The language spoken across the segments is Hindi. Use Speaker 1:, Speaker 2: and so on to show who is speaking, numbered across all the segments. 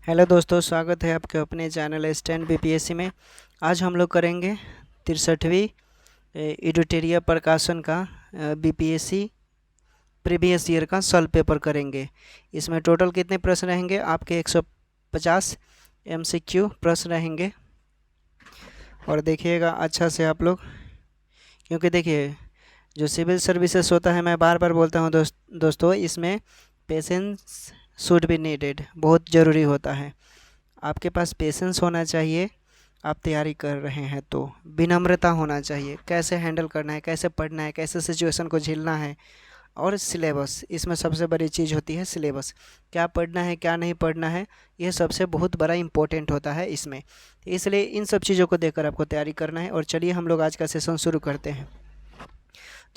Speaker 1: हेलो दोस्तों, स्वागत है आपके अपने चैनल स्टैंड बीपीएससी में। आज हम लोग करेंगे 63वीं एडिटोरियल प्रकाशन का बीपीएससी प्रीवियस ईयर का सॉल्व पेपर करेंगे। इसमें टोटल कितने प्रश्न रहेंगे? आपके 150 एमसीक्यू प्रश्न रहेंगे। और देखिएगा अच्छा से आप लोग, क्योंकि देखिए जो सिविल सर्विसेज होता है, मैं बार बार बोलता हूँ दोस्तों, इसमें पेशेंस शुड बी नीडेड, बहुत ज़रूरी होता है। आपके पास पेशेंस होना चाहिए। आप तैयारी कर रहे हैं तो विनम्रता होना चाहिए, कैसे हैंडल करना है, कैसे पढ़ना है, कैसे सिचुएशन को झेलना है। और सिलेबस, इसमें सबसे बड़ी चीज़ होती है सिलेबस। क्या पढ़ना है, क्या नहीं पढ़ना है, ये सबसे बहुत बड़ा इम्पोर्टेंट होता है इसमें। इसलिए इन सब चीज़ों को देखकर आपको तैयारी करना है। और चलिए हम लोग आज का सेशन शुरू करते हैं।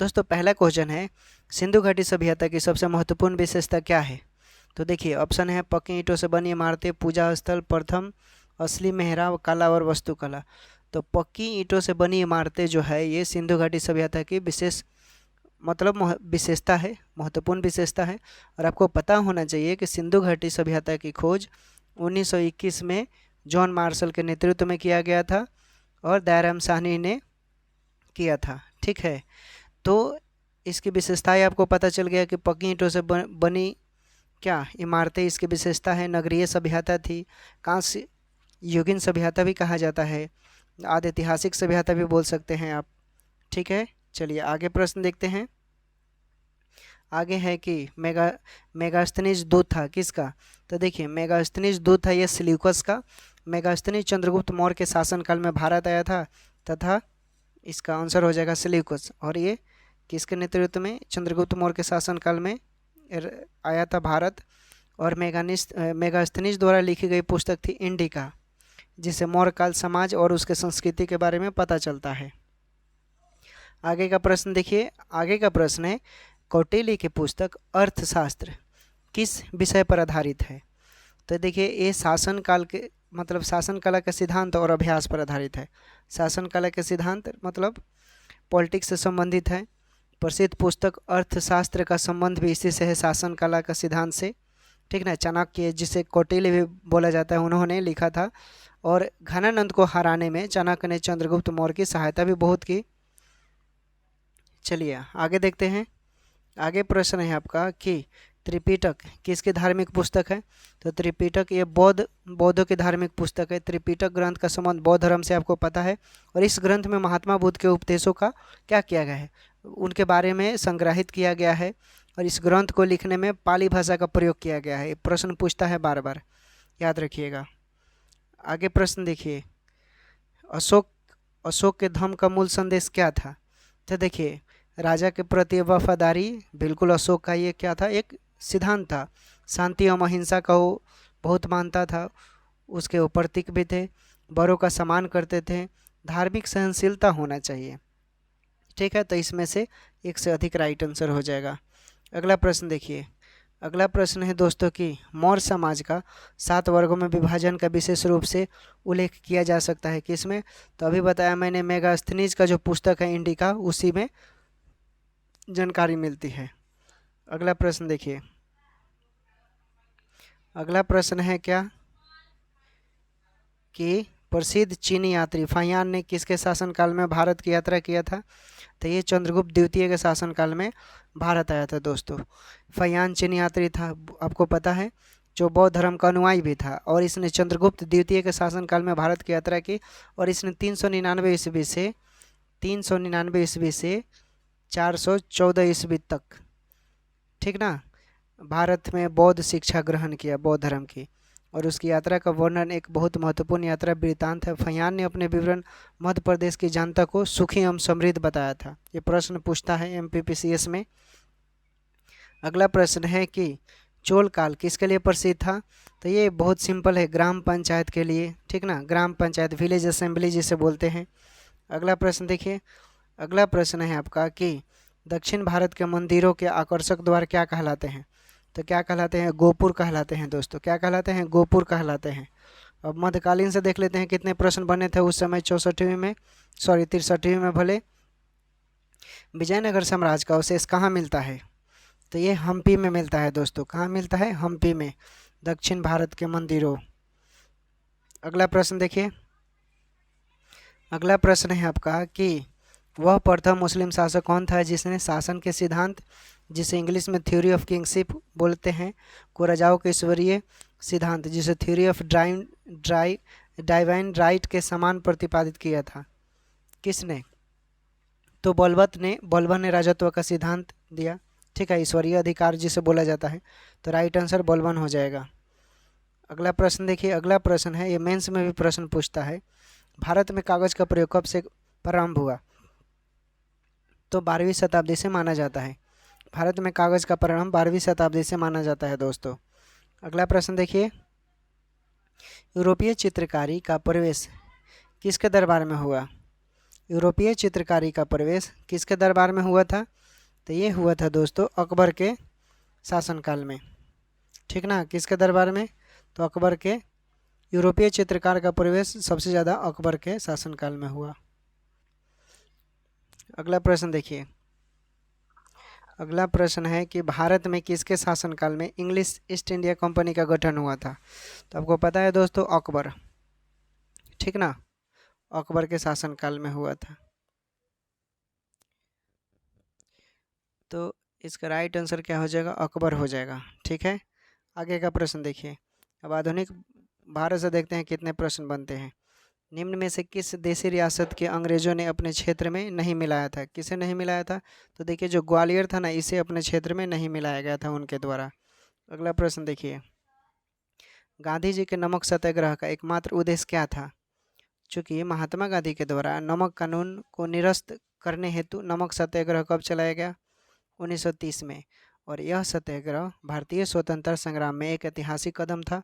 Speaker 1: दोस्तों, पहला क्वेश्चन है, सिंधु घाटी सभ्यता की सबसे महत्वपूर्ण विशेषता क्या है? तो देखिए ऑप्शन है, पक्की ईंटों से बनी इमारतें, पूजा स्थल, प्रथम असली मेहराब, कला और वास्तुकला। तो पक्की ईंटों से बनी इमारतें जो है, ये सिंधु घाटी सभ्यता की विशेष विशेषता है, महत्वपूर्ण विशेषता है। और आपको पता होना चाहिए कि सिंधु घाटी सभ्यता की खोज 1921 में जॉन मार्शल के नेतृत्व में किया गया था और दयाराम साहनी ने किया था। ठीक है, तो इसकी विशेषताएं आपको पता चल गया कि पक्की ईंटों से बनी क्या इमारतें इसकी विशेषता है। नगरीय सभ्यता थी, कांस्य युगीन सभ्यता भी कहा जाता है, आदि ऐतिहासिक सभ्यता भी बोल सकते हैं आप। ठीक है, चलिए आगे प्रश्न देखते हैं। आगे है कि मेगास्थनीज दूत था किसका? तो देखिए मेगास्थनीज दूत था ये सिल्यूकस का। मेगास्थनीज चंद्रगुप्त मौर्य के शासनकाल में भारत आया था, तथा इसका आंसर हो जाएगा सिल्यूकस। और ये किसके नेतृत्व में चंद्रगुप्त मौर्य के शासनकाल में आया था भारत? और मेगास्थनीज द्वारा लिखी गई पुस्तक थी इंडिका, जिसे मौर्य काल समाज और उसके संस्कृति के बारे में पता चलता है। आगे का प्रश्न देखिए, आगे का प्रश्न है, कौटिल्य की पुस्तक अर्थशास्त्र किस विषय पर आधारित है? तो देखिए ये शासन काल के मतलब शासन कला के सिद्धांत और अभ्यास पर आधारित है। शासन कला के सिद्धांत मतलब पॉलिटिक्स से संबंधित है। प्रसिद्ध पुस्तक अर्थशास्त्र का संबंध भी इसी से है, शासन कला का सिद्धांत से। ठीक ना, चाणक्य जिसे कौटिल्य भी बोला जाता है, उन्होंने लिखा था। और घनानंद को हराने में चाणक्य ने चंद्रगुप्त मौर्य की सहायता भी बहुत की। चलिए आगे देखते हैं। आगे प्रश्न है आपका कि त्रिपिटक किसकी धार्मिक पुस्तक है? तो त्रिपिटक ये बौद्धों की धार्मिक पुस्तक है। त्रिपिटक ग्रंथ का संबंध बौद्ध धर्म से आपको पता है। और इस ग्रंथ में महात्मा बुद्ध के उपदेशों का क्या किया गया है, उनके बारे में संग्रहित किया गया है। और इस ग्रंथ को लिखने में पाली भाषा का प्रयोग किया गया है। प्रश्न पूछता है बार बार, याद रखिएगा। आगे प्रश्न देखिए, अशोक के धम्म का मूल संदेश क्या था? तो देखिए राजा के प्रति वफादारी, बिल्कुल अशोक का ये क्या था, एक सिद्धांत था। शांति और अहिंसा का वो बहुत मानता था, उसके वो प्रतीक भी थे। बड़ों का सम्मान करते थे, धार्मिक सहनशीलता होना चाहिए। ठीक है, तो इसमें से एक से अधिक राइट आंसर हो जाएगा। अगला प्रश्न देखिए, अगला प्रश्न है दोस्तों कि मौर्य समाज का 7 वर्गों में विभाजन का विशेष रूप से उल्लेख किया जा सकता है किसमें? तो अभी बताया मैंने, मेगास्थनीज का जो पुस्तक है इंडिका, उसी में जानकारी मिलती है। अगला प्रश्न देखिए, अगला प्रश्न है क्या कि प्रसिद्ध चीनी यात्री फाहियान ने किसके शासनकाल में भारत की यात्रा किया था? तो ये चंद्रगुप्त द्वितीय के शासनकाल में भारत आया था दोस्तों। फाहियान चीनी यात्री था, आपको पता है, जो बौद्ध धर्म का अनुयायी भी था। और इसने चंद्रगुप्त द्वितीय के शासनकाल में भारत की यात्रा की। और इसने 399 ईस्वी से 414 ईस्वी तक, ठीक ना, भारत में बौद्ध शिक्षा ग्रहण किया, बौद्ध धर्म की। और उसकी यात्रा का वर्णन एक बहुत महत्वपूर्ण यात्रा वृत्तांत है। फाहियान ने अपने विवरण मध्य प्रदेश की जनता को सुखी एवं समृद्ध बताया था। ये प्रश्न पूछता है एमपीपीसीएस में। अगला प्रश्न है कि चोल काल किसके लिए प्रसिद्ध था? तो ये बहुत सिंपल है, ग्राम पंचायत के लिए। ठीक ना, ग्राम पंचायत, विलेज असेंबली जिसे बोलते हैं। अगला प्रश्न देखिए, अगला प्रश्न है आपका कि दक्षिण भारत के मंदिरों के आकर्षक द्वार क्या कहलाते हैं? तो क्या कहलाते हैं? गोपुर कहलाते हैं दोस्तों। क्या कहलाते हैं? गोपुर कहलाते हैं। अब मध्यकालीन से देख लेते हैं कितने प्रश्न बने थे उस समय, 63वीं में भले। विजयनगर साम्राज्य का अवशेष कहाँ मिलता है? तो ये हम्पी में मिलता है दोस्तों। कहाँ मिलता है? हम्पी में। दक्षिण भारत के मंदिरों, अगला प्रश्न देखिए, अगला प्रश्न है आपका कि वह प्रथम मुस्लिम शासक कौन था जिसने शासन के सिद्धांत, जिसे इंग्लिश में थ्योरी ऑफ किंगशिप बोलते हैं, को राजाओं के ईश्वरीय सिद्धांत, जिसे थ्योरी ऑफ डाइवाइन राइट के समान प्रतिपादित किया था? किसने? तो बलबन ने राजत्व का सिद्धांत दिया, ठीक है, ईश्वरीय अधिकार जिसे बोला जाता है। तो राइट आंसर बलबन हो जाएगा। अगला प्रश्न देखिए, अगला प्रश्न है, ये मेंस में भी प्रश्न पूछता है, भारत में कागज़ का प्रयोग कब से प्रारंभ हुआ? तो 12वीं शताब्दी से माना जाता है। भारत में कागज़ का प्रारंभ 12वीं शताब्दी से माना जाता है दोस्तों। अगला प्रश्न देखिए, यूरोपीय चित्रकारी का प्रवेश किसके दरबार में हुआ? यूरोपीय चित्रकारी का प्रवेश किसके दरबार में हुआ था? तो ये हुआ था दोस्तों अकबर के शासनकाल में, ठीक ना। किसके दरबार में? तो अकबर के, यूरोपीय चित्रकार का प्रवेश सबसे ज़्यादा अकबर के शासनकाल में हुआ। अगला प्रश्न देखिए, अगला प्रश्न है कि भारत में किसके शासनकाल में इंग्लिश ईस्ट इंडिया कंपनी का गठन हुआ था? तो आपको पता है दोस्तों अकबर, ठीक ना, अकबर के शासनकाल में हुआ था। तो इसका राइट आंसर क्या हो जाएगा? अकबर हो जाएगा, ठीक है। आगे का प्रश्न देखिए, अब आधुनिक भारत से देखते हैं कितने प्रश्न बनते हैं। निम्न में से किस देशी रियासत के अंग्रेजों ने अपने क्षेत्र में नहीं मिलाया था? किसे नहीं मिलाया था? तो देखिए जो ग्वालियर था ना, इसे अपने क्षेत्र में नहीं मिलाया गया था उनके द्वारा। अगला प्रश्न देखिए, गांधी जी के नमक सत्याग्रह का एकमात्र उद्देश्य क्या था? चूँकि महात्मा गांधी के द्वारा नमक कानून को निरस्त करने हेतु नमक सत्याग्रह कब चलाया गया? 1930 में। और यह सत्याग्रह भारतीय स्वतंत्रता संग्राम में एक ऐतिहासिक कदम था।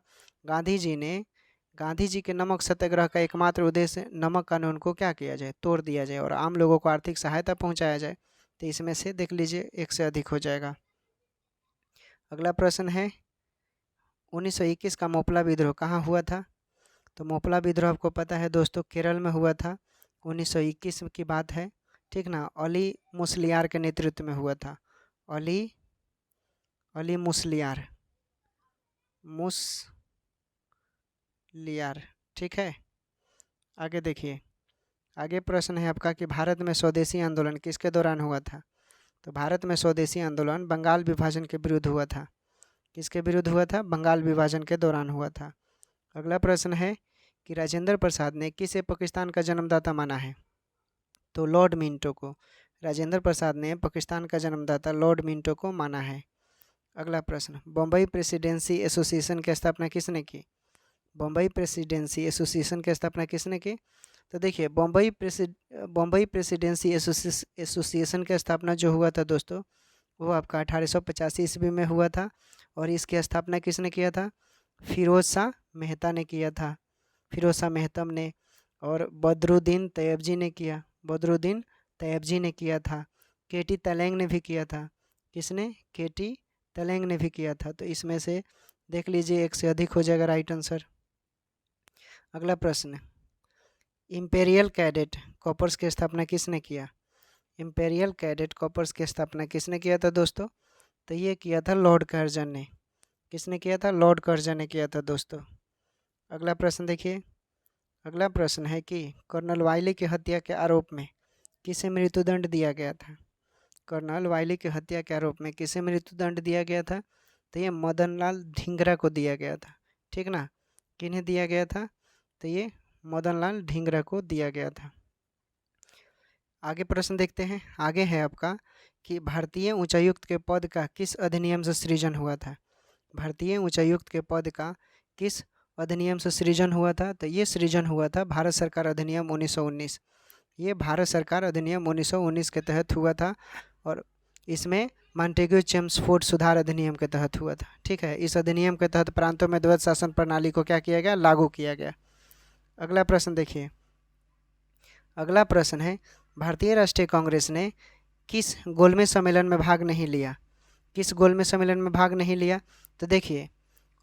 Speaker 1: गांधी जी के नमक सत्याग्रह का एकमात्र उद्देश्य नमक कानून को क्या किया जाए? तोड़ दिया जाए और आम लोगों को आर्थिक सहायता पहुंचाया जाए। तो इसमें से देख लीजिए एक से अधिक हो जाएगा। अगला प्रश्न है, 1921 का मोपला विद्रोह कहाँ हुआ था? तो मोपला विद्रोह आपको पता है दोस्तों केरल में हुआ था। 1921 की बात है, ठीक ना। अली मुसलियार के नेतृत्व में हुआ था। अली मुसलियार, ठीक है। आगे देखिए, आगे प्रश्न है आपका कि भारत में स्वदेशी आंदोलन किसके दौरान हुआ था? तो भारत में स्वदेशी आंदोलन बंगाल विभाजन के विरुद्ध हुआ था। किसके विरुद्ध हुआ था? बंगाल विभाजन के दौरान हुआ था। अगला प्रश्न है कि राजेंद्र प्रसाद ने किसे पाकिस्तान का जन्मदाता माना है? तो लॉर्ड मिंटो को। राजेंद्र प्रसाद ने पाकिस्तान का जन्मदाता लॉर्ड मिंटो को माना है। अगला प्रश्न, बम्बई प्रेसिडेंसी एसोसिएशन की स्थापना किसने की? बम्बई प्रेसिडेंसी एसोसिएशन की स्थापना किसने की? तो देखिए बम्बई प्रेसिडेंसी एसोसिएशन की स्थापना जो हुआ था दोस्तों, वो आपका 1885 ईस्वी में हुआ था। और इसकी स्थापना किसने किया था? फिरोज शाह मेहता ने किया था। फिरोज शाह मेहतम ने। और बदरुद्दीन तैयबजी ने किया, बदरुद्दीन तैयबजी ने किया था। केटी तलेंग ने भी किया था। किसने? केटी तलेंग ने भी किया था। तो इसमें से देख लीजिए एक से अधिक हो जाएगा राइट आंसर। अगला प्रश्न, इम्पेरियल कैडेट कॉर्प्स की स्थापना किसने किया? इम्पेरियल कैडेट कॉर्प्स की स्थापना किसने किया था दोस्तों? तो ये किया था लॉर्ड कर्जन ने। किसने किया था? लॉर्ड कर्जन ने किया था दोस्तों। अगला प्रश्न देखिए, अगला प्रश्न है कि कर्नल वाइली की हत्या के आरोप में किसे मृत्युदंड दिया गया था? कर्नल वाइली की हत्या के आरोप में किसे मृत्युदंड दिया गया था? तो ये मदन लाल ढींगरा को दिया गया था, ठीक ना। किन्हें दिया गया था? तो ये मदन लाल ढींगरा को दिया गया था। आगे प्रश्न देखते हैं। आगे है आपका कि भारतीय उच्चायुक्त के पद का किस अधिनियम से सृजन हुआ था? भारतीय उच्चायुक्त के पद का किस अधिनियम से सृजन हुआ था? तो ये सृजन हुआ था भारत सरकार अधिनियम 1919। ये भारत सरकार अधिनियम 1919 के तहत हुआ था और इसमें मॉन्टेग्यू चेम्सफोर्ड सुधार अधिनियम के तहत हुआ था, ठीक है। इस अधिनियम के तहत प्रांतों में द्वैध शासन प्रणाली को क्या किया गया? लागू किया गया। अगला प्रश्न देखिए, अगला प्रश्न है भारतीय राष्ट्रीय कांग्रेस ने किस गोलमेज सम्मेलन में भाग नहीं लिया? किस गोलमेज सम्मेलन में भाग नहीं लिया? तो देखिए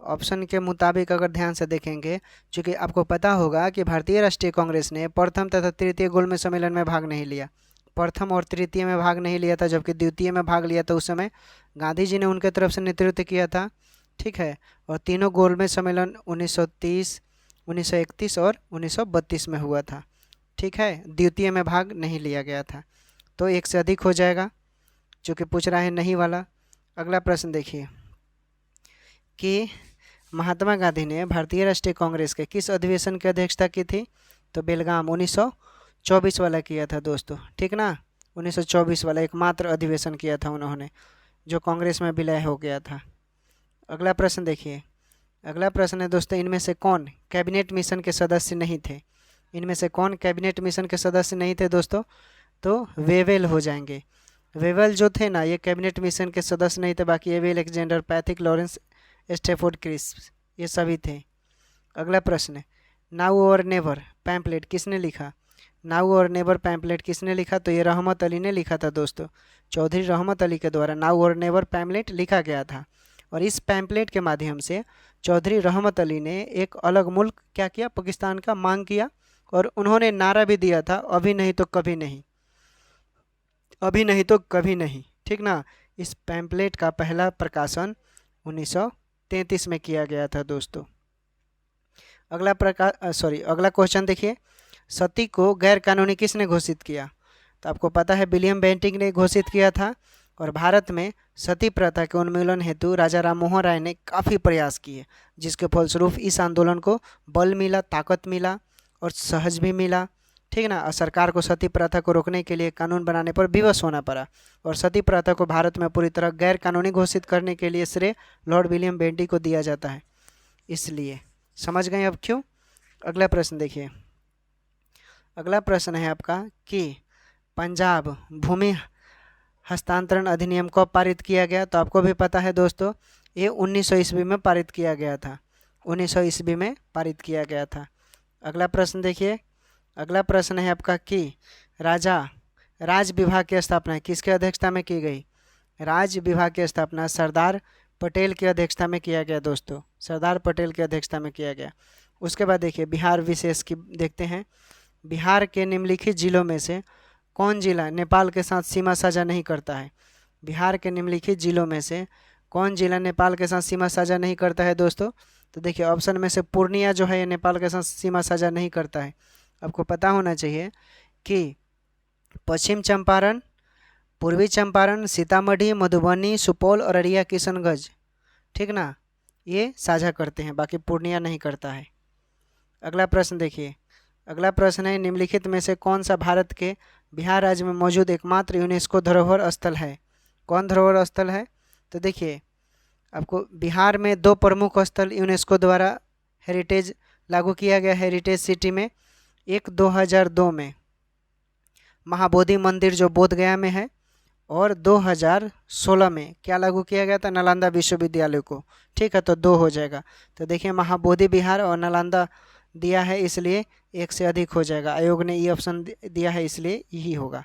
Speaker 1: ऑप्शन के मुताबिक अगर ध्यान से देखेंगे, चूँकि आपको पता होगा कि भारतीय राष्ट्रीय कांग्रेस ने प्रथम तथा तृतीय गोलमेज सम्मेलन में भाग नहीं लिया। प्रथम और तृतीय में भाग नहीं लिया था, जबकि द्वितीय में भाग लिया था उस समय गांधी जी ने उनके तरफ से नेतृत्व किया था, ठीक है। और तीनों गोलमेज सम्मेलन 1930, 1931 और 1932 में हुआ था। ठीक है, द्वितीय में भाग नहीं लिया गया था, तो एक से अधिक हो जाएगा, जो कि पूछ रहा है नहीं वाला। अगला प्रश्न देखिए कि महात्मा गांधी ने भारतीय राष्ट्रीय कांग्रेस के किस अधिवेशन की अध्यक्षता की थी? तो बेलगाम 1924 वाला किया था दोस्तों, ठीक ना। 1924 वाला एकमात्र अधिवेशन किया था उन्होंने, जो कांग्रेस में विलय हो गया था। अगला प्रश्न देखिए, अगला प्रश्न है दोस्तों, इनमें से कौन कैबिनेट मिशन के सदस्य नहीं थे? इनमें से कौन कैबिनेट मिशन के सदस्य नहीं थे दोस्तों? तो वेवेल हो जाएंगे। वेवेल जो थे ना, ये कैबिनेट मिशन के सदस्य नहीं थे, बाकी A V Alexander, Pethick, Lawrence, Stafford Cripps, ये सभी थे। अगला प्रश्न, नाउ और नेवर पैम्पलेट किसने लिखा? नाउ और नेवर पैम्पलेट किसने लिखा? तो ये रहमत अली ने लिखा था दोस्तों। चौधरी रहमत अली के द्वारा नाउ और नेवर पैम्पलेट लिखा गया था, और इस पैम्पलेट के माध्यम से चौधरी रहमत अली ने एक अलग मुल्क क्या किया? पाकिस्तान का मांग किया, और उन्होंने नारा भी दिया था, अभी नहीं तो कभी नहीं, अभी नहीं तो कभी नहीं, ठीक ना। इस पैम्पलेट का पहला प्रकाशन 1933 में किया गया था दोस्तों। अगला क्वेश्चन देखिए, सती को गैर कानूनी किसने घोषित किया? तो आपको पता है विलियम बेंटिंक ने घोषित किया था, और भारत में सती प्रथा के उन्मूलन हेतु राजा राम मोहन राय ने काफ़ी प्रयास किए, जिसके फलस्वरूप इस आंदोलन को बल मिला, ताकत मिला और सहज भी मिला, ठीक ना। और सरकार को सती प्रथा को रोकने के लिए कानून बनाने पर विवश होना पड़ा, और सती प्रथा को भारत में पूरी तरह गैर कानूनी घोषित करने के लिए श्रेय लॉर्ड विलियम बेंटिंक को दिया जाता है। इसलिए समझ गए अब क्यों। अगला प्रश्न देखिए, अगला प्रश्न है आपका कि पंजाब भूमि हस्तांतरण अधिनियम कब पारित किया गया? तो आपको भी पता है दोस्तों, ये 1900 ईस्वी में पारित किया गया था, 1900 ईस्वी में पारित किया गया था। अगला प्रश्न देखिए, अगला प्रश्न है आपका कि राज विभाग की स्थापना किसके अध्यक्षता में की गई? राज विभाग की स्थापना सरदार पटेल की अध्यक्षता में किया गया दोस्तों, सरदार पटेल की अध्यक्षता में किया गया। उसके बाद देखिए बिहार विशेष की देखते हैं, बिहार के निम्नलिखित जिलों में से कौन जिला नेपाल के साथ सीमा साझा नहीं करता है? बिहार के निम्नलिखित जिलों में से कौन जिला नेपाल के साथ सीमा साझा नहीं करता है दोस्तों? तो देखिए ऑप्शन में से पूर्णिया जो है ये नेपाल के साथ सीमा साझा नहीं करता है। आपको पता होना चाहिए कि पश्चिम चंपारण, पूर्वी चंपारण, सीतामढ़ी, मधुबनी, सुपौल, अररिया, किशनगंज, ठीक ना, ये साझा करते हैं, बाकी पूर्णिया नहीं करता है। अगला प्रश्न देखिए, अगला प्रश्न है निम्नलिखित में से कौन सा भारत के बिहार राज्य में मौजूद एकमात्र यूनेस्को धरोहर स्थल है? कौन धरोहर स्थल है? तो देखिए आपको बिहार में 2 प्रमुख स्थल यूनेस्को द्वारा हेरिटेज लागू किया गया, हेरिटेज सिटी में। एक 2002 में महाबोधि मंदिर जो बोध गया में है, और 2016 में क्या लागू किया गया था? नालंदा विश्वविद्यालय को, ठीक है, तो 2 हो जाएगा। तो देखिए महाबोधि बिहार और नालंदा दिया है, इसलिए एक से अधिक हो जाएगा, आयोग ने ये ऑप्शन दिया है इसलिए यही होगा।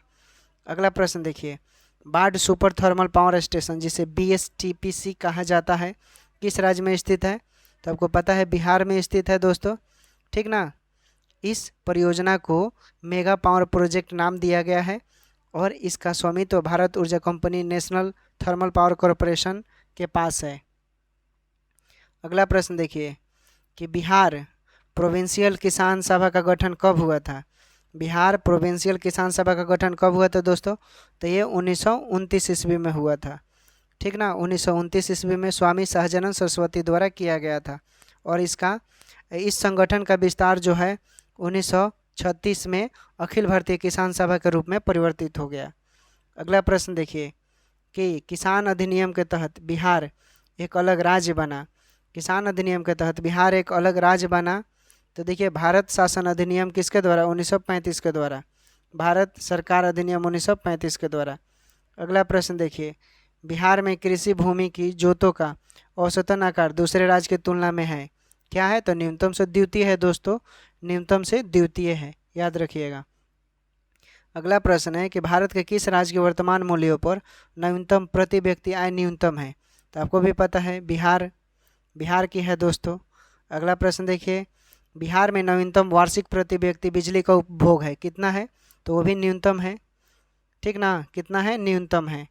Speaker 1: अगला प्रश्न देखिए, बाढ़ सुपर थर्मल पावर स्टेशन जिसे BSTPC कहा जाता है किस राज्य में स्थित है? तो आपको पता है बिहार में स्थित है दोस्तों, ठीक ना। इस परियोजना को मेगा पावर प्रोजेक्ट नाम दिया गया है, और इसका स्वामित्व भारत ऊर्जा company national thermal power corporation के पास है। अगला प्रश्न देखिए कि बिहार प्रोविंशियल किसान सभा का गठन कब हुआ था? बिहार प्रोविंशियल किसान सभा का गठन कब हुआ था दोस्तों? तो ये 1929 ईस्वी में हुआ था, ठीक ना। 1929 ईस्वी में स्वामी सहजानंद सरस्वती द्वारा किया गया था, और इस संगठन का विस्तार जो है 1936 में अखिल भारतीय किसान सभा के रूप में परिवर्तित हो गया। अगला प्रश्न देखिए कि किसान अधिनियम के तहत बिहार एक अलग राज्य बना, किसान अधिनियम के तहत बिहार एक अलग राज्य बना। तो देखिए भारत शासन अधिनियम किसके द्वारा? 1935 के द्वारा, भारत सरकार अधिनियम 1935 के द्वारा। अगला प्रश्न देखिए, बिहार में कृषि भूमि की जोतों का औसतन आकार दूसरे राज्य की तुलना में है, क्या है? तो न्यूनतम से द्वितीय है दोस्तों, न्यूनतम से द्वितीय है, याद रखिएगा। अगला प्रश्न है कि भारत के किस राज्य के वर्तमान मूल्यों पर न्यूनतम प्रति व्यक्ति आय न्यूनतम है? तो आपको भी पता है बिहार की है दोस्तों। अगला प्रश्न देखिए, बिहार में न्यूनतम वार्षिक प्रति व्यक्ति बिजली का उपभोग है, कितना है? तो वो भी न्यूनतम है, ठीक ना, कितना है? न्यूनतम है।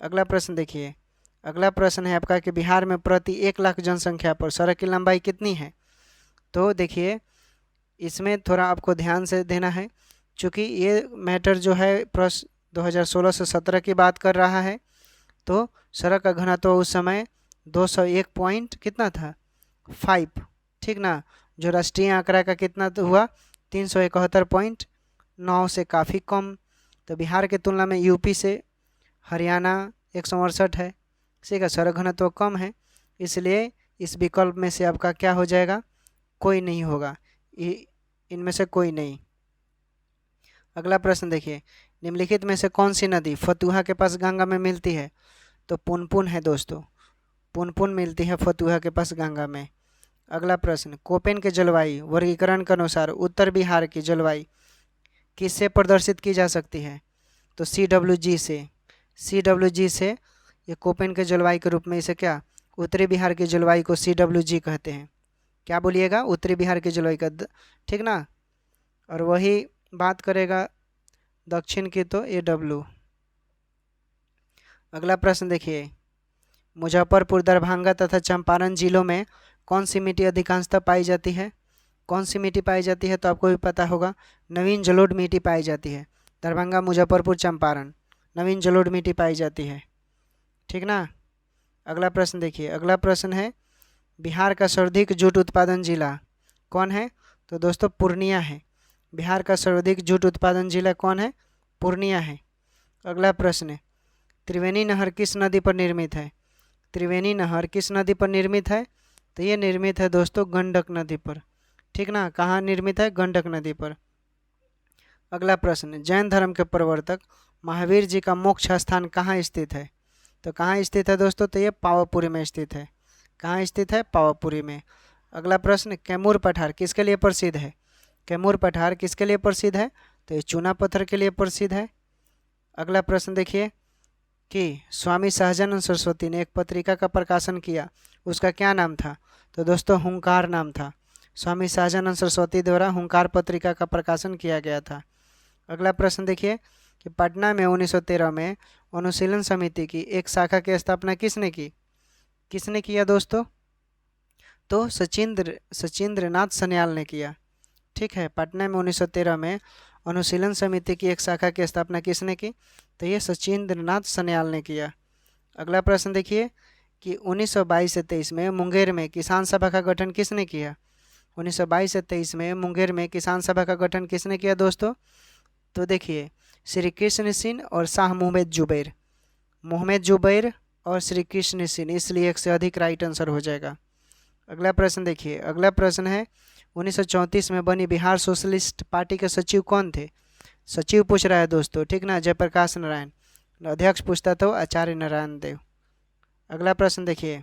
Speaker 1: अगला प्रश्न देखिए, अगला प्रश्न है आपका कि बिहार में प्रति 1 लाख जनसंख्या पर सड़क की लंबाई कितनी है? तो देखिए इसमें थोड़ा आपको ध्यान से देना है, क्योंकि ये मैटर जो है प्रश्न 2016 से 17 की बात कर रहा है। तो सड़क का घनत्व तो उस समय 201 पॉइंट कितना था 5, ठीक ना। जो राष्ट्रीय आंकड़ा का कितना तो हुआ 371.9 से काफ़ी कम। तो बिहार की तुलना में यूपी से हरियाणा 168 है, ठीक है, सड़क घनत्व तो कम है, इसलिए इस विकल्प में से आपका क्या हो जाएगा, कोई नहीं होगा, इनमें से कोई नहीं। अगला प्रश्न देखिए, निम्नलिखित में से कौन सी नदी फतुहा के पास गंगा में मिलती है? तो पुनपुन है दोस्तों, पुनपुन मिलती है फतुहा के पास गंगा में। अगला प्रश्न, कोपेन के जलवायु वर्गीकरण के अनुसार उत्तर बिहार की जलवायु किससे प्रदर्शित की जा सकती है? तो CWG से, CWG से, ये कोपेन के जलवायु के रूप में इसे क्या, उत्तरी बिहार की जलवायु को CWG कहते हैं। क्या बोलिएगा, उत्तरी बिहार की जलवायु का, ठीक ना। और वही बात करेगा दक्षिण की तो AW। अगला प्रश्न देखिए, मुजफ्फरपुर, दरभंगा तथा चंपारण जिलों में कौन सी मिट्टी अधिकांशतः पाई जाती है? कौन सी मिट्टी पाई जाती है? तो आपको भी पता होगा, नवीन जलोढ़ मिट्टी पाई जाती है। दरभंगा, मुजफ्फरपुर, चंपारण नवीन जलोढ़ मिट्टी पाई जाती है, ठीक ना। अगला प्रश्न देखिए, अगला प्रश्न है, बिहार का सर्वाधिक जूट उत्पादन जिला कौन है? तो दोस्तों पूर्णिया है। बिहार का सर्वाधिक जूट उत्पादन जिला कौन है? पूर्णिया है। अगला प्रश्न, त्रिवेणी नहर किस नदी पर निर्मित है? त्रिवेणी नहर किस नदी पर निर्मित है? तो ये निर्मित है दोस्तों गंडक नदी पर, ठीक ना। कहाँ निर्मित है? गंडक नदी पर। अगला प्रश्न, जैन धर्म के प्रवर्तक महावीर जी का मोक्ष स्थान कहाँ स्थित है? तो कहाँ स्थित है दोस्तों? तो ये पावापुरी में स्थित है। कहाँ स्थित है? पावापुरी में। अगला प्रश्न, कैमूर पठार किसके लिए प्रसिद्ध है? कैमूर पठार किसके लिए प्रसिद्ध है? तो ये चूना पत्थर के लिए प्रसिद्ध है। अगला प्रश्न देखिए कि स्वामी सहजानंद सरस्वती ने एक पत्रिका का प्रकाशन किया, उसका क्या नाम था? तो दोस्तों हुंकार नाम था। स्वामी सहजानंद सरस्वती द्वारा हुंकार पत्रिका का प्रकाशन किया गया था। अगला प्रश्न देखिए कि पटना में 1913 में अनुशीलन समिति की एक शाखा की स्थापना किसने की? किसने किया दोस्तों? तो सचिंद्र नाथ सन्याल ने किया, ठीक है। पटना में 1913 में अनुशीलन समिति की एक शाखा की स्थापना किसने की? तो ये सचिंद्र नाथ सन्याल ने किया। अगला प्रश्न देखिए कि 1922 से 23 में मुंगेर में किसान सभा का गठन किसने किया? 1922 से 23 में मुंगेर में किसान सभा का गठन किसने किया दोस्तों? तो देखिए श्री कृष्ण सिंह और शाह मोहम्मद जुबैर, मोहम्मद जुबैर और श्री कृष्ण सिंह, इसलिए एक से अधिक राइट आंसर हो जाएगा। अगला प्रश्न देखिए, अगला प्रश्न है 1934 में बनी बिहार सोशलिस्ट पार्टी के सचिव कौन थे? सचिव पूछ रहा है दोस्तों, ठीक ना, जयप्रकाश नारायण। अध्यक्ष पूछता तो आचार्य नारायण देव। अगला प्रश्न देखिए,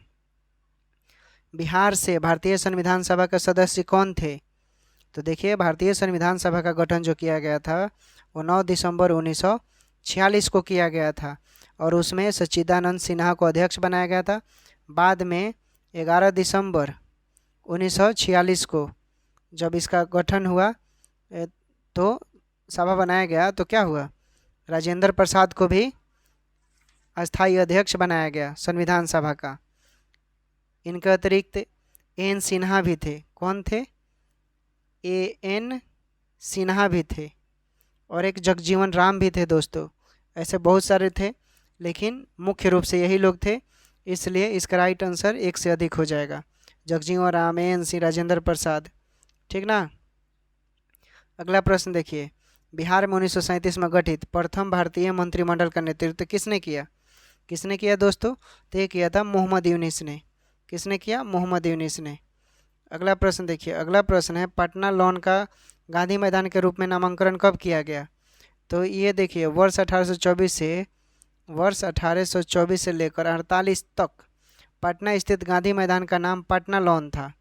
Speaker 1: बिहार से भारतीय संविधान सभा के सदस्य कौन थे? तो देखिए भारतीय संविधान सभा का गठन जो किया गया था वो 9 दिसंबर 1946 को किया गया था और उसमें सच्चिदानंद सिन्हा को अध्यक्ष बनाया गया था। बाद में 11 दिसंबर 1946 को जब इसका गठन हुआ तो सभा बनाया गया, तो क्या हुआ, राजेंद्र प्रसाद को भी अस्थायी अध्यक्ष बनाया गया संविधान सभा का। इनके अतिरिक्त एन सिन्हा भी थे। कौन थे? एन सिन्हा भी थे और एक जगजीवन राम भी थे दोस्तों। ऐसे बहुत सारे थे लेकिन मुख्य रूप से यही लोग थे, इसलिए इसका राइट आंसर एक से अधिक हो जाएगा। जगजीवन राम, एन सी, राजेंद्र प्रसाद, ठीक ना। अगला प्रश्न देखिए, बिहार में 1937 में गठित प्रथम भारतीय मंत्रिमंडल का नेतृत्व किसने किया? किसने किया दोस्तों? तो ये किया था मोहम्मद यूनिस ने। किसने किया? मोहम्मद यूनिस ने। अगला प्रश्न देखिए, अगला प्रश्न है पटना लॉन का गांधी मैदान के रूप में नामांकन कब किया गया? तो ये देखिए वर्ष 1824 से लेकर 48 तक पटना स्थित गांधी मैदान का नाम पटना लॉन था,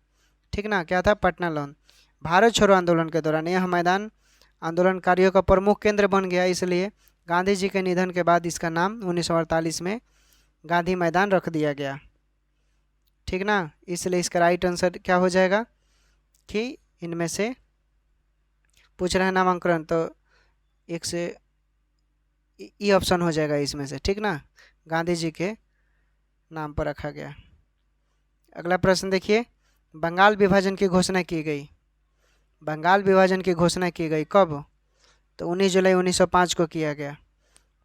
Speaker 1: ठीक ना। क्या था? पटना लॉन। भारत छोड़ो आंदोलन के दौरान यह मैदान आंदोलनकारियों का प्रमुख केंद्र बन गया, इसलिए गांधी जी के निधन के बाद इसका नाम 1948 में गांधी मैदान रख दिया गया, ठीक ना। इसलिए इसका राइट आंसर क्या हो जाएगा कि इनमें से पूछ रहे हैं नामांकन, तो एक से ई ऑप्शन हो जाएगा इसमें से, ठीक ना, गांधी जी के नाम पर रखा गया। अगला प्रश्न देखिए, बंगाल विभाजन की घोषणा की गई? बंगाल विभाजन की घोषणा की गई कब? तो 19 जुलाई 1905 को किया गया।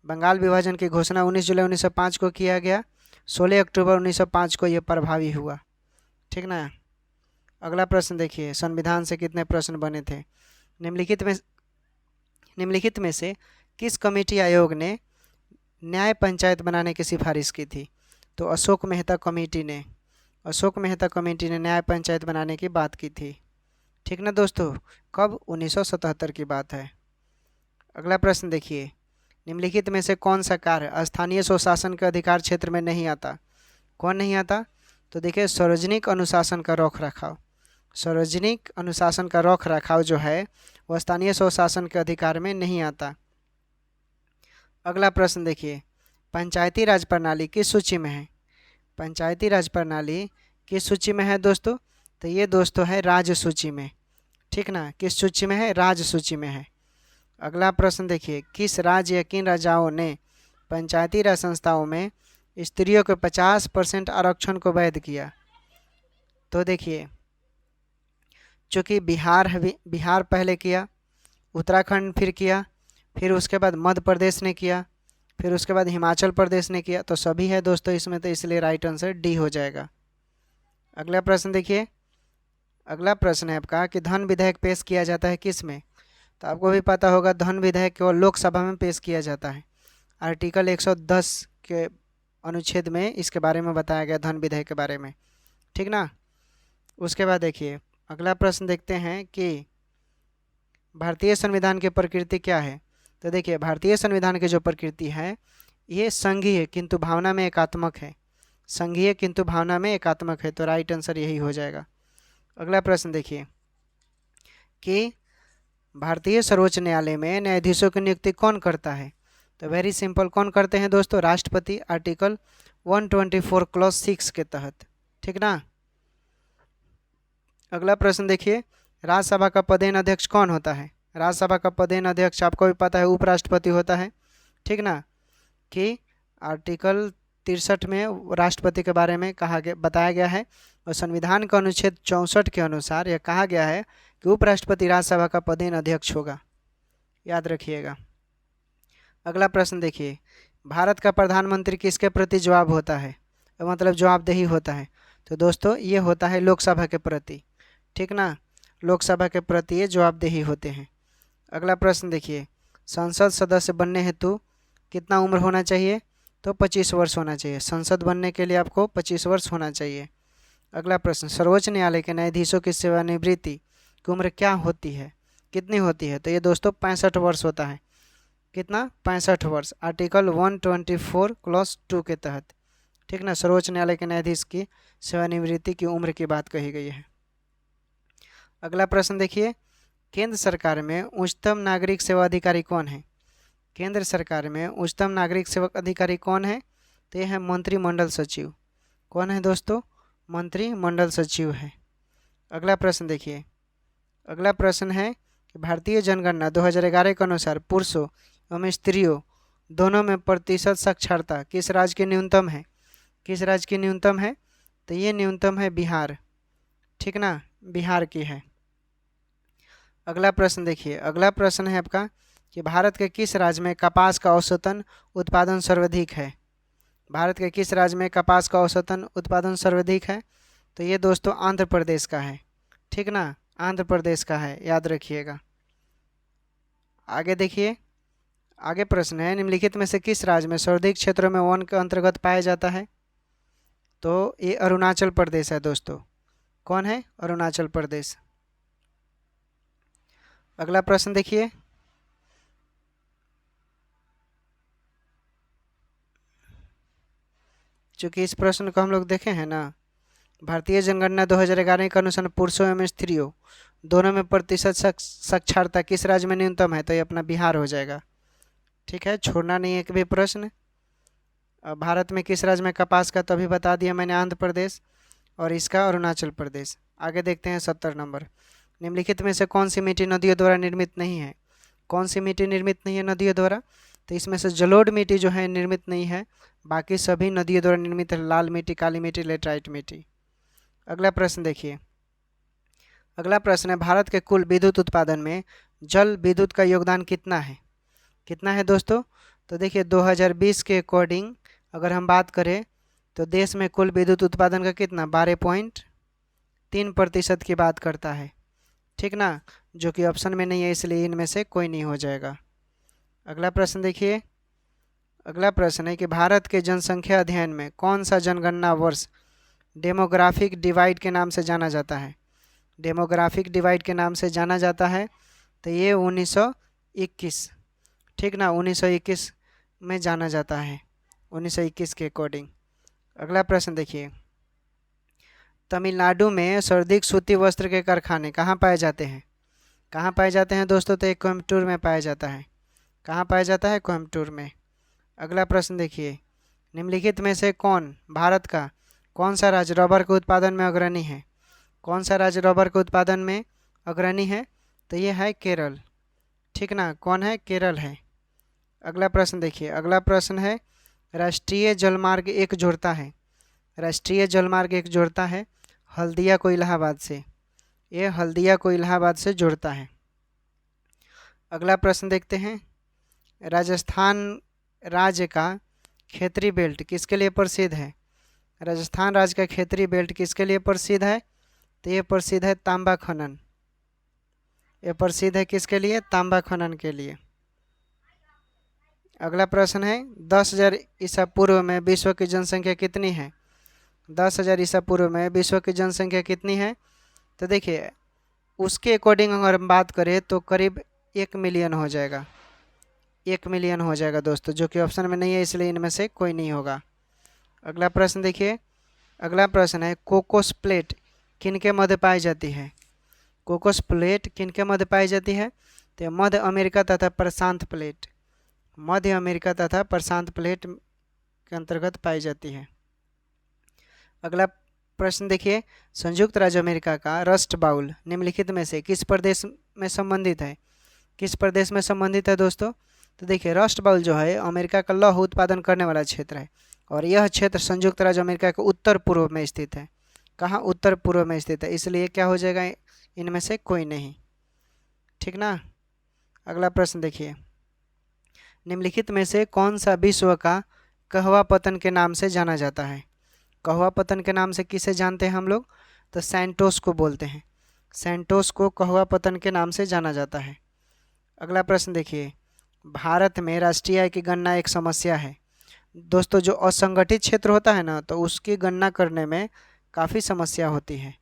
Speaker 1: बंगाल विभाजन की घोषणा 19 जुलाई 1905 को किया गया। 16 अक्टूबर 1905 को यह प्रभावी हुआ। ठीक ना। अगला प्रश्न देखिए, संविधान से कितने प्रश्न बने थे? निम्नलिखित में से किस कमेटी आयोग ने न्याय पंचायत बनाने की सिफारिश की थी? तो अशोक मेहता कमेटी ने न्याय पंचायत बनाने की बात की थी। ठीक ना दोस्तों, कब? 1977 की बात है। अगला प्रश्न देखिए, निम्नलिखित में से कौन सा कार्य स्थानीय स्वशासन के अधिकार क्षेत्र में नहीं आता? कौन नहीं आता? तो देखिए, सार्वजनिक अनुशासन का रख रखाव। सार्वजनिक अनुशासन का रख रखाव जो है वह स्थानीय स्वशासन के अधिकार में नहीं आता। अगला प्रश्न देखिए, पंचायती राज प्रणाली किस सूची में है? पंचायती राज प्रणाली किस सूची में है दोस्तों? तो ये दोस्तों है राज्य सूची में। ठीक ना, किस सूची में है? राज्य सूची में है। अगला प्रश्न देखिए, किस राज्य या किन राजाओं ने पंचायती राज संस्थाओं में स्त्रियों के 50% आरक्षण को वैध किया? तो देखिए, चूँकि बिहार पहले किया, उत्तराखंड फिर किया, फिर उसके बाद मध्य प्रदेश ने किया, फिर उसके बाद हिमाचल प्रदेश ने किया, तो सभी है दोस्तों इसमें, तो इसलिए राइट आंसर डी हो जाएगा। अगला प्रश्न देखिए, अगला प्रश्न है आपका कि धन विधेयक पेश किया जाता है किस में? तो आपको भी पता होगा, धन विधेयक केवल लोकसभा में पेश किया जाता है। आर्टिकल 110 के अनुच्छेद में इसके बारे में बताया गया, धन विधेयक के बारे में। ठीक ना। उसके बाद देखिए, अगला प्रश्न देखते हैं कि भारतीय संविधान की प्रकृति क्या है? तो देखिए, भारतीय संविधान की जो प्रकृति है ये संघीय किंतु भावना में एकात्मक है। संघीय किंतु भावना में एकात्मक है, तो राइट आंसर यही हो जाएगा। अगला प्रश्न देखिए कि भारतीय सर्वोच्च न्यायालय में न्यायाधीशों की नियुक्ति कौन करता है? तो वेरी सिंपल, कौन करते हैं दोस्तों? राष्ट्रपति, आर्टिकल 124 क्लॉज 6 के तहत। ठीक ना। अगला प्रश्न देखिए, राज्यसभा का पदेन अध्यक्ष कौन होता है? राज्यसभा का पदेन अध्यक्ष आपको भी पता है, उपराष्ट्रपति होता है। ठीक ना, कि आर्टिकल 63 में राष्ट्रपति के बारे में बताया गया है, और संविधान का अनुच्छेद 64 के अनुसार यह कहा गया है कि उपराष्ट्रपति राज्यसभा का पदेन अध्यक्ष होगा, याद रखिएगा। अगला प्रश्न देखिए, भारत का प्रधानमंत्री किसके प्रति जवाब होता है, मतलब जवाबदेही होता है? तो दोस्तों ये होता है लोकसभा के प्रति। ठीक ना, लोकसभा के प्रति ये जवाबदेही होते हैं। अगला प्रश्न देखिए, संसद सदस्य बनने हेतु कितना उम्र होना चाहिए? तो 25 वर्ष होना चाहिए। संसद बनने के लिए आपको 25 वर्ष होना चाहिए। अगला प्रश्न, सर्वोच्च न्यायालय के न्यायाधीशों की सेवानिवृत्ति की उम्र क्या होती है, कितनी होती है? तो ये दोस्तों 65 वर्ष होता है। कितना? 65 वर्ष, आर्टिकल 124 क्लॉज 2 के तहत। ठीक ना, सर्वोच्च न्यायालय के न्यायाधीश की सेवानिवृत्ति की उम्र की बात कही गई है। अगला प्रश्न देखिए, केंद्र सरकार में उच्चतम नागरिक सेवा अधिकारी कौन है? केंद्र सरकार में उच्चतम नागरिक सेवा अधिकारी कौन है? तो यह है मंत्रिमंडल सचिव। कौन है दोस्तों? मंत्रिमंडल सचिव है। अगला प्रश्न देखिए, अगला प्रश्न है कि भारतीय जनगणना 2011 के अनुसार पुरुषों एवं स्त्रियों दोनों में प्रतिशत साक्षरता किस राज्य की न्यूनतम है? किस राज्य की न्यूनतम है? तो ये न्यूनतम है बिहार। ठीक ना, बिहार की है। अगला प्रश्न देखिए, अगला प्रश्न है आपका कि भारत के किस राज्य में कपास का औसतन उत्पादन सर्वाधिक है? भारत के किस राज्य में कपास का औसतन उत्पादन सर्वाधिक है? तो ये दोस्तों आंध्र प्रदेश का है। ठीक ना, आंध्र प्रदेश का है, याद रखिएगा। आगे देखिए, आगे प्रश्न है, निम्नलिखित में से किस राज्य में सर्वाधिक क्षेत्रों में वन के अंतर्गत पाया जाता है? तो ये अरुणाचल प्रदेश है दोस्तों। कौन है? अरुणाचल प्रदेश। अगला प्रश्न देखिए, चूँकि इस प्रश्न को हम लोग देखे हैं ना, भारतीय जनगणना 2011 के अनुसार पुरुषों एवं स्त्रियों दोनों में प्रतिशत साक्षरता किस राज्य में न्यूनतम है? तो ये अपना बिहार हो जाएगा। ठीक है, छोड़ना नहीं एक भी प्रश्न। भारत में किस राज्य में कपास का, तो अभी बता दिया मैंने, आंध्र प्रदेश, और इसका अरुणाचल प्रदेश। आगे देखते हैं 70 नंबर, निम्नलिखित में से कौन सी मिट्टी नदियों द्वारा निर्मित नहीं है? कौन सी मिट्टी निर्मित नहीं है नदियों द्वारा? तो इसमें से जलोढ़ मिट्टी जो है निर्मित नहीं है, बाकी सभी नदियों द्वारा निर्मित है। लाल मिट्टी, काली मिट्टी, लेटराइट मिट्टी। अगला प्रश्न देखिए, अगला प्रश्न है, भारत के कुल विद्युत उत्पादन में जल विद्युत का योगदान कितना है? कितना है दोस्तों? तो देखिए 2020 के अकॉर्डिंग अगर हम बात करें तो देश में कुल विद्युत उत्पादन का कितना 12.3% की बात करता है, ठीक ना, जो कि ऑप्शन में नहीं है, इसलिए इनमें से कोई नहीं हो जाएगा। अगला प्रश्न देखिए, अगला प्रश्न है कि भारत के जनसंख्या अध्ययन में कौन सा जनगणना वर्ष डेमोग्राफिक डिवाइड के नाम से जाना जाता है? डेमोग्राफिक डिवाइड के नाम से जाना जाता है तो ये 1921, ठीक ना, 1921 में जाना जाता है, 1921 के अकॉर्डिंग। अगला प्रश्न देखिए, तमिलनाडु में सर्वाधिक सूती वस्त्र के कारखाने कहाँ पाए जाते हैं? कहाँ पाए जाते हैं दोस्तों? तो एक कोयम्बटूर में पाया जाता है। कहाँ पाया जाता है? कोयम्बटूर में। अगला प्रश्न देखिए, निम्नलिखित में से कौन भारत का कौन सा राज्य रबर के उत्पादन में अग्रणी है? कौन सा राज्य रबर के उत्पादन में अग्रणी है? तो ये है केरल, ठीक ना, कौन है? केरल है। अगला प्रश्न देखिए, अगला प्रश्न है, राष्ट्रीय जलमार्ग एक जोड़ता है, राष्ट्रीय जलमार्ग एक जोड़ता है हल्दिया को इलाहाबाद से, ये हल्दिया को इलाहाबाद से जोड़ता है। अगला प्रश्न देखते हैं, राजस्थान राज्य का क्षेत्रीय बेल्ट किसके लिए प्रसिद्ध है? राजस्थान राज्य का क्षेत्रीय बेल्ट किसके लिए प्रसिद्ध है? तो ये प्रसिद्ध है तांबा खनन, ये प्रसिद्ध है किसके लिए? तांबा खनन के लिए। अगला प्रश्न है, 10,000 ईसा पूर्व में विश्व की जनसंख्या कितनी है? 10,000 ईसा पूर्व में विश्व की जनसंख्या कितनी है? तो देखिए उसके अकॉर्डिंग अगर हम बात करें तो करीब 1 मिलियन हो जाएगा, 1 मिलियन हो जाएगा दोस्तों, जो कि ऑप्शन में नहीं है, इसलिए इनमें से कोई नहीं होगा। अगला प्रश्न देखिए, अगला प्रश्न है, कोकोस प्लेट किनके मध्य पाई जाती है? कोकोस प्लेट किनके मध्य पाई जाती है? तो मध्य अमेरिका तथा प्रशांत प्लेट, मध्य अमेरिका तथा प्रशांत प्लेट के अंतर्गत पाई जाती है। अगला प्रश्न देखिए, संयुक्त राज्य अमेरिका का रस्ट बाउल निम्नलिखित में से किस प्रदेश में संबंधित है? किस प्रदेश में संबंधित है दोस्तों? तो देखिए रस्ट बाउल जो है अमेरिका का लौह उत्पादन करने वाला क्षेत्र है, और यह क्षेत्र संयुक्त राज्य अमेरिका के उत्तर पूर्व में स्थित है। कहाँ? उत्तर पूर्व में स्थित है, इसलिए क्या हो जाएगा? इनमें से कोई नहीं, ठीक ना। अगला प्रश्न देखिए, निम्नलिखित में से कौन सा विश्व का कहवा पतन के नाम से जाना जाता है? कहवा पतन के नाम से किसे जानते हैं हम लोग? तो सैंटोस को बोलते हैं, सैंटोस को कहवा पतन के नाम से जाना जाता है। अगला प्रश्न देखिए, भारत में राष्ट्रीय आय की गणना एक समस्या है। दोस्तों जो असंगठित क्षेत्र होता है ना, तो उसकी गणना करने में काफ़ी समस्या होती है।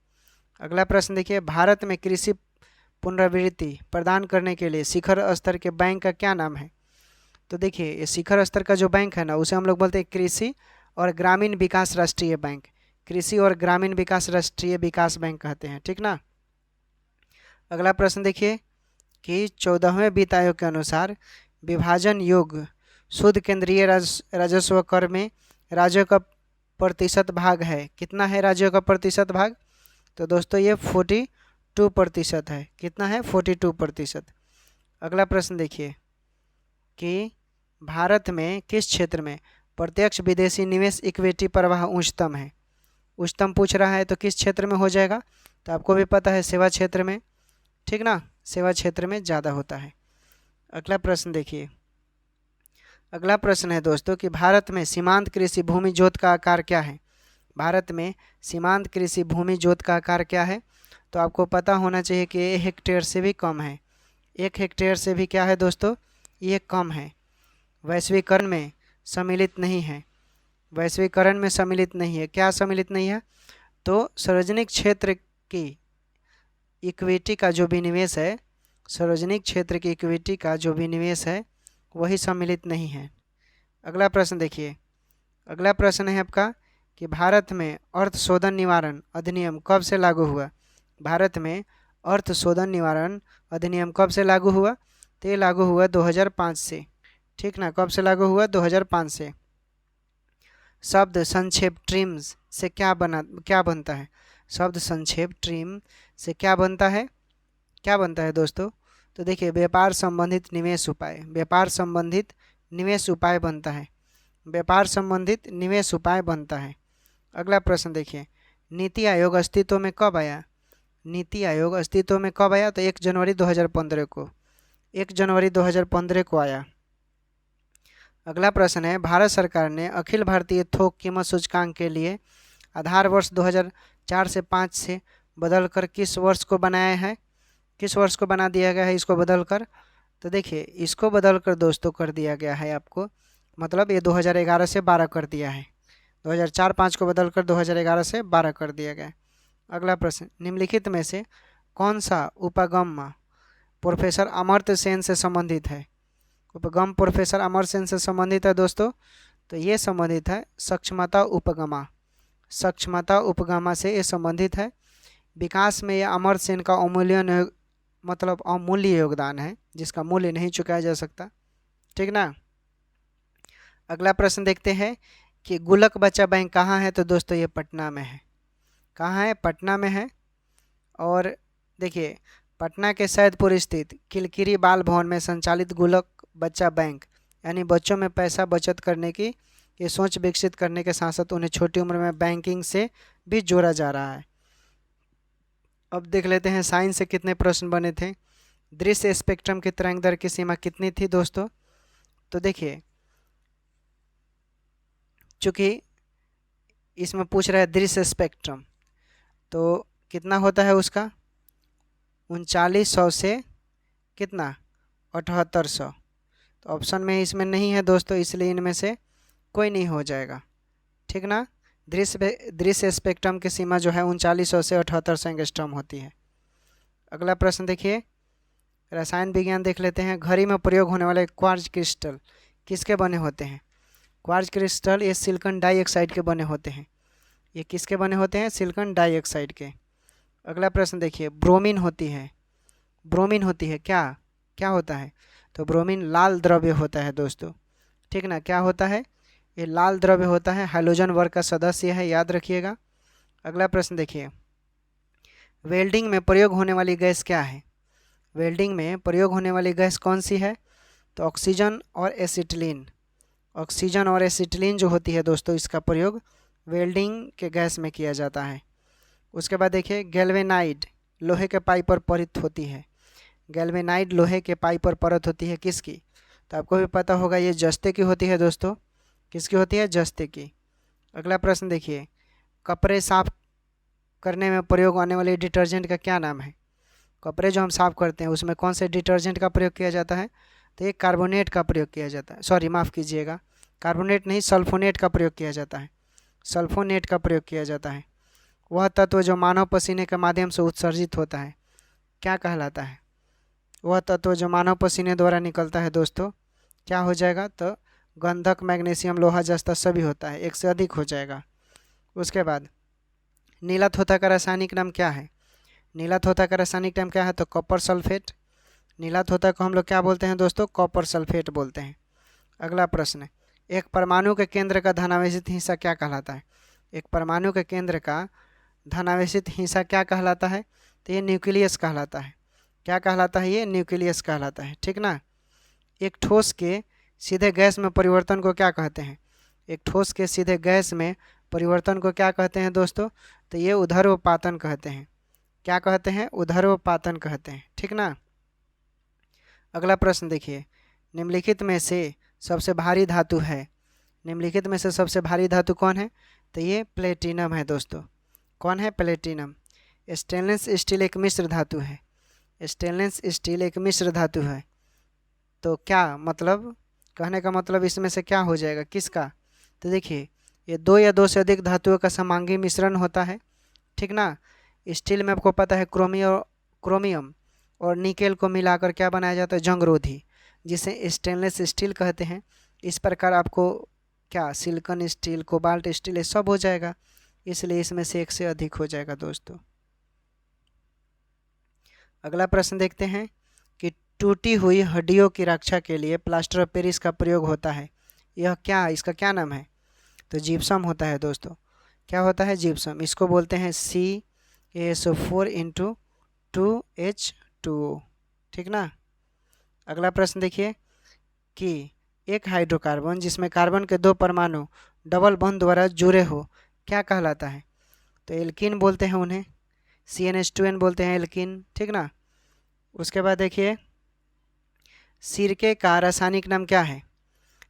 Speaker 1: अगला प्रश्न देखिए, भारत में कृषि पुनरावृत्ति प्रदान करने के लिए शिखर स्तर के बैंक का क्या नाम है? तो देखिए ये शिखर स्तर का जो बैंक है ना, उसे हम लोग बोलते हैं कृषि और ग्रामीण विकास राष्ट्रीय बैंक, कृषि और ग्रामीण विकास राष्ट्रीय विकास बैंक कहते हैं, ठीक ना। अगला प्रश्न देखिए कि 14वें वित्त आयोग के अनुसार विभाजन योग्य शुद्ध केंद्रीय राजस्व कर में राज्यों का प्रतिशत भाग है, कितना है राज्यों का प्रतिशत भाग? तो दोस्तों ये 42% है। कितना है? 42%। अगला प्रश्न देखिए कि भारत में किस क्षेत्र में प्रत्यक्ष विदेशी निवेश इक्विटी प्रवाह उच्चतम है? उच्चतम पूछ रहा है तो किस क्षेत्र में हो जाएगा? तो आपको भी पता है सेवा क्षेत्र में, ठीक ना, सेवा क्षेत्र में ज़्यादा होता है। अगला प्रश्न देखिए, अगला प्रश्न है दोस्तों कि भारत में सीमांत कृषि भूमि जोत का आकार क्या है? भारत में सीमांत कृषि भूमि जोत का आकार क्या है? तो आपको पता होना चाहिए कि 1 हेक्टेयर से भी कम है, 1 हेक्टेयर से भी क्या है दोस्तों? ये कम है, वैश्वीकरण में सम्मिलित नहीं है, वैश्वीकरण में सम्मिलित नहीं है। क्या सम्मिलित नहीं है? तो सार्वजनिक क्षेत्र की इक्विटी का जो भी निवेश है, सार्वजनिक क्षेत्र की इक्विटी का जो भी निवेश है वही सम्मिलित नहीं है। अगला प्रश्न देखिए, अगला प्रश्न है आपका कि भारत में अर्थ शोधन निवारण अधिनियम कब से लागू हुआ? भारत में अर्थ शोधन निवारण अधिनियम कब से लागू हुआ? तो ये लागू हुआ 2005 से, ठीक ना। कब से लागू हुआ? 2005 से। शब्द संक्षेप ट्रिम्स से क्या बनता है? शब्द संक्षेप ट्रिम से क्या बनता है? क्या बनता है दोस्तों? तो देखिए व्यापार संबंधित निवेश उपाय, व्यापार संबंधित निवेश उपाय बनता है, व्यापार संबंधित निवेश उपाय बनता है। अगला प्रश्न देखिए, नीति आयोग अस्तित्व में कब आया? नीति आयोग अस्तित्व में कब आया? तो 1 जनवरी 2015 को, 1 जनवरी 2015 को आया। अगला प्रश्न है, भारत सरकार ने अखिल भारतीय थोक कीमत सूचकांक के लिए आधार वर्ष 2004 से 5 से बदलकर किस वर्ष को बनाया है? किस वर्ष को बना दिया गया है इसको बदलकर? तो देखिए, इसको बदलकर दोस्तों कर दिया गया है आपको, मतलब ये 2011 से 12 कर दिया है। 2004-5 को बदलकर 2011 से 12 कर दिया गया है। अगला प्रश्न, निम्नलिखित में से कौन सा उपगम प्रोफेसर अमर्त्य सेन से संबंधित है? उपगम प्रोफेसर अमर्त्य सेन से संबंधित है दोस्तों, तो ये संबंधित है सक्षमता उपगमा। सक्षमता उपगमा से ये संबंधित है। विकास में यह अमर्त्य सेन का अमूल्य योगदान है, जिसका मूल्य नहीं चुकाया जा सकता। ठीक ना। अगला प्रश्न देखते हैं कि गुल्लक बच्चा बैंक कहाँ है? तो दोस्तों ये पटना में है। कहाँ है? पटना में है। और देखिए, पटना के सैदपुर स्थित किलकिरी बाल भवन में संचालित गुल्लक बच्चा बैंक यानी बच्चों में पैसा बचत करने की ये सोच विकसित करने के साथ साथ उन्हें छोटी उम्र में बैंकिंग से भी जोड़ा जा रहा है। अब देख लेते हैं साइंस से कितने प्रश्न बने थे। दृश्य स्पेक्ट्रम की तरंग दैर्घ्य की सीमा कितनी थी दोस्तों? तो देखिए, चूँकि इसमें पूछ रहा है दृश्य स्पेक्ट्रम, तो कितना होता है उसका? 3900 से कितना? 7800। तो ऑप्शन में इसमें नहीं है दोस्तों, इसलिए इनमें से कोई नहीं हो जाएगा। ठीक ना। दृश्य स्पेक्ट्रम की सीमा जो है 3900 से 7800 एंगस्ट्रॉम होती है। अगला प्रश्न देखिए, रसायन विज्ञान देख लेते हैं। घड़ी में प्रयोग होने वाले क्वार्ट्ज क्रिस्टल किसके बने होते हैं? क्वार्ट्ज क्रिस्टल ये सिलिकॉन डाइऑक्साइड के बने होते हैं। ये किसके बने होते हैं? सिलिकॉन डाइऑक्साइड के। अगला प्रश्न देखिए, ब्रोमीन होती है। ब्रोमीन होती है क्या? क्या होता है? तो ब्रोमीन लाल द्रव्य होता है दोस्तों। ठीक ना। क्या होता है? ये लाल द्रव्य होता है, हाइड्रोजन वर्ग का सदस्य है, याद रखिएगा। अगला प्रश्न देखिए, वेल्डिंग में प्रयोग होने वाली गैस क्या है? वेल्डिंग में प्रयोग होने वाली गैस कौन सी है? तो ऑक्सीजन और एसिटिलीन। ऑक्सीजन और एसिटिलीन जो होती है दोस्तों, इसका प्रयोग वेल्डिंग के गैस में किया जाता है। उसके बाद देखिए, गैल्वेनाइड लोहे के पाइप पर परत होती है। गैल्वेनाइड लोहे के पाइप पर परत होती है किसकी? तो आपको भी पता होगा, ये जस्ते की होती है दोस्तों। किसकी होती है? जस्ते की। अगला प्रश्न देखिए, कपड़े साफ करने में प्रयोग होने वाले डिटर्जेंट का क्या नाम है? कपड़े जो हम साफ करते हैं उसमें कौन से डिटर्जेंट का प्रयोग किया जाता है? तो ये कार्बोनेट का प्रयोग किया जाता है। सॉरी, माफ़ कीजिएगा, कार्बोनेट नहीं, सल्फोनेट का प्रयोग किया जाता है। सल्फोनेट का प्रयोग किया जाता है। वह तत्व जो मानव पसीने के माध्यम से उत्सर्जित होता है क्या कहलाता है? वह तत्व जो मानव पसीने द्वारा निकलता है दोस्तों, क्या हो जाएगा? तो गंधक, मैग्नीशियम, लोहा, जस्ता सभी होता है, एक से अधिक हो जाएगा। उसके बाद नीला थोथा का रासायनिक नाम क्या है? नीला थोथा का रासायनिक नाम क्या है? तो कॉपर सल्फेट। नीला थोथा को हम लोग क्या बोलते हैं दोस्तों? कॉपर सल्फेट बोलते हैं। अगला प्रश्न, एक परमाणु के केंद्र का धनावेशित हिस्सा क्या कहलाता है? एक परमाणु के केंद्र का धनावेशित हिस्सा क्या कहलाता है? तो ये न्यूक्लियस कहलाता है। क्या कहलाता है? ये न्यूक्लियस कहलाता है। ठीक ना। एक ठोस के सीधे गैस में परिवर्तन को क्या कहते हैं? एक ठोस के सीधे गैस में परिवर्तन को क्या कहते हैं दोस्तों? तो ये ऊर्ध्वपातन कहते हैं। क्या कहते हैं? ऊर्ध्वपातन कहते हैं। ठीक ना। अगला प्रश्न देखिए, निम्नलिखित में से सबसे भारी धातु है। निम्नलिखित में से सबसे भारी धातु कौन है? तो ये प्लेटिनम है दोस्तों। कौन है? प्लेटिनम। स्टेनलेस स्टील एक मिश्र धातु है। स्टेनलेस स्टील एक मिश्र धातु है। तो क्या मतलब, कहने का मतलब इसमें से क्या हो जाएगा? किसका? तो देखिए, ये दो या दो से अधिक धातुओं का समांगी मिश्रण होता है। ठीक ना। स्टील में आपको पता है क्रोमियम और निकेल को मिलाकर क्या बनाया जाता है? जंगरोधी, जिसे स्टेनलेस स्टील कहते हैं। इस प्रकार आपको क्या सिलिकॉन स्टील, कोबाल्ट स्टील, ये सब हो जाएगा, इसलिए इसमें से एक से अधिक हो जाएगा दोस्तों। अगला प्रश्न देखते हैं कि टूटी हुई हड्डियों की रक्षा के लिए प्लास्टर ऑफ पेरिस का प्रयोग होता है। यह क्या, इसका क्या नाम है? तो जिप्सम होता है दोस्तों। क्या होता है? जिप्सम। इसको बोलते हैं CaSO4 × 2H2O। ठीक ना। अगला प्रश्न देखिए कि एक हाइड्रोकार्बन जिसमें कार्बन के दो परमाणु डबल बॉन्ड द्वारा जुड़े हो क्या कहलाता है? तो एल्कीन बोलते हैं उन्हें। CnH2n बोलते हैं एल्किन, ठीक ना। उसके बाद देखिए सिरके का रासायनिक नाम क्या है?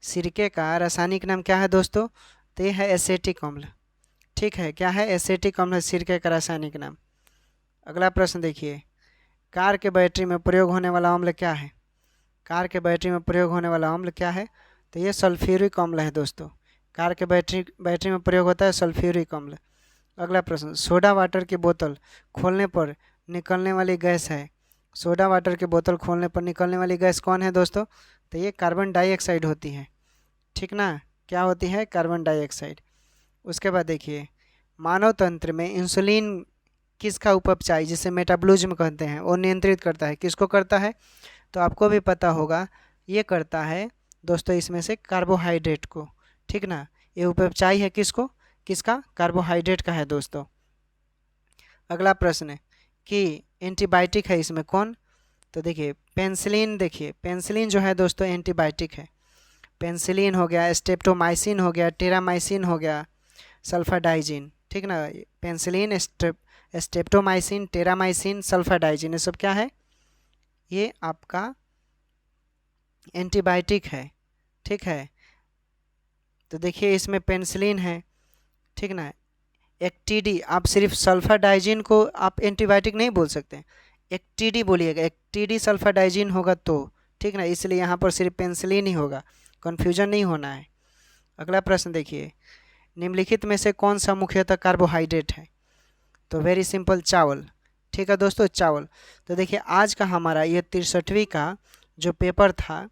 Speaker 1: सिरके का रासायनिक नाम क्या है दोस्तों? तो ये है एसेटिक अम्ल, ठीक है। क्या है? एसेटिक अम्ल है सिरके का रासायनिक नाम। अगला प्रश्न देखिए, कार के बैटरी में प्रयोग होने वाला अम्ल क्या है? कार के बैटरी में प्रयोग होने वाला अम्ल क्या है? तो ये सल्फ्यूरिक अम्ल है दोस्तों। कार के बैटरी में प्रयोग होता है सल्फ्यूरिक अम्ल। अगला प्रश्न, सोडा वाटर की बोतल खोलने पर निकलने वाली गैस है। सोडा वाटर की बोतल खोलने पर निकलने वाली गैस कौन है दोस्तों? तो ये कार्बन डाइऑक्साइड होती है, ठीक ना। क्या होती है? Carbon dioxide. उसके बाद देखिए, मानव तंत्र में इंसुलिन किसका उपचाय जिसे मेटाबॉलिज्म कहते हैं वो नियंत्रित करता है? किसको करता है? तो आपको भी पता होगा, ये करता है दोस्तों इसमें से कार्बोहाइड्रेट को, ठीक ना। ये उपचाय है किसको? किसका? कार्बोहाइड्रेट का है दोस्तों। अगला प्रश्न है कि एंटीबायोटिक है इसमें कौन? तो देखिए पेनिसिलिन, देखिए पेनिसिलिन जो है दोस्तों एंटीबायोटिक है। पेनिसिलिन हो गया, स्ट्रेप्टोमाइसिन हो गया, टेरामाइसिन हो गया, सल्फाडाइजिन, ठीक ना। पेनिसिलिन, स्ट्रेप्टोमाइसिन, टेरामाइसिन, सल्फाडाइजिन, ये सब क्या है? ये आपका एंटीबायोटिक है, ठीक है। तो देखिए इसमें पेनिसिलिन है, ठीक ना। एक्टीडी, आप सिर्फ सल्फाडाइजिन को आप एंटीबायोटिक नहीं बोल सकते, एक्टीडी बोलिएगा। एक्टीडी सल्फाडाइजिन होगा तो, ठीक ना, इसलिए यहाँ पर सिर्फ पेनिसिलिन ही होगा, कन्फ्यूजन नहीं होना है। अगला प्रश्न देखिए, निम्नलिखित में से कौन सा मुख्यतः कार्बोहाइड्रेट है? तो वेरी सिंपल, चावल, ठीक है दोस्तों, चावल। तो देखिए आज का हमारा ये 63वीं का जो पेपर था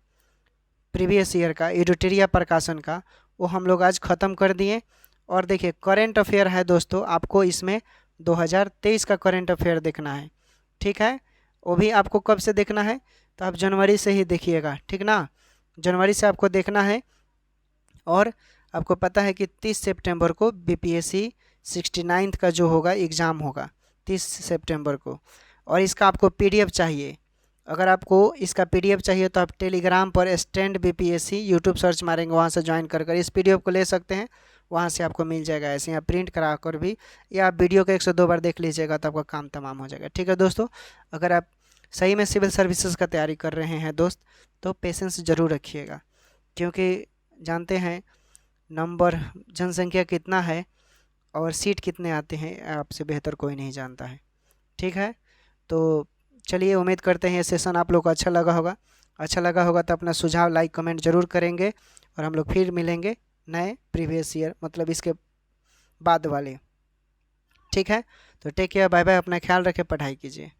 Speaker 1: प्रीवियस ईयर का एडिटोरिया प्रकाशन का, वो हम लोग आज ख़त्म कर दिए। और देखिए करेंट अफेयर है दोस्तों, आपको इसमें 2023 का करेंट अफेयर देखना है, ठीक है। वो भी आपको कब से देखना है? तो आप जनवरी से ही देखिएगा, ठीक ना। जनवरी से आपको देखना है। और आपको पता है कि 30 सितंबर को BPSC 69th का जो होगा एग्ज़ाम होगा 30 सितंबर को। और इसका आपको PDF चाहिए। अगर आपको इसका PDF चाहिए तो आप टेलीग्राम पर स्टैंड BPSC यूट्यूब सर्च मारेंगे, वहाँ से ज्वाइन कर इस PDF को ले सकते हैं, वहाँ से आपको मिल जाएगा। ऐसे या प्रिंट करा कर भी, या आप वीडियो को 102 बार देख लीजिएगा तो आपका काम तमाम हो जाएगा, ठीक है दोस्तों। अगर आप सही में सिविल सर्विसेज का तैयारी कर रहे हैं दोस्त, तो पेशेंस ज़रूर रखिएगा, क्योंकि जानते हैं नंबर जनसंख्या कितना है और सीट कितने आते हैं आपसे बेहतर कोई नहीं जानता है, ठीक है। तो चलिए उम्मीद करते हैं ये सेशन आप लोग को अच्छा लगा होगा। अच्छा लगा होगा तो अपना सुझाव लाइक कमेंट ज़रूर करेंगे, और हम लोग फिर मिलेंगे नए प्रीवियस ईयर मतलब इसके बाद वाले, ठीक है। तो टेक केयर, बाय बाय, अपना ख्याल रखें, पढ़ाई कीजिए।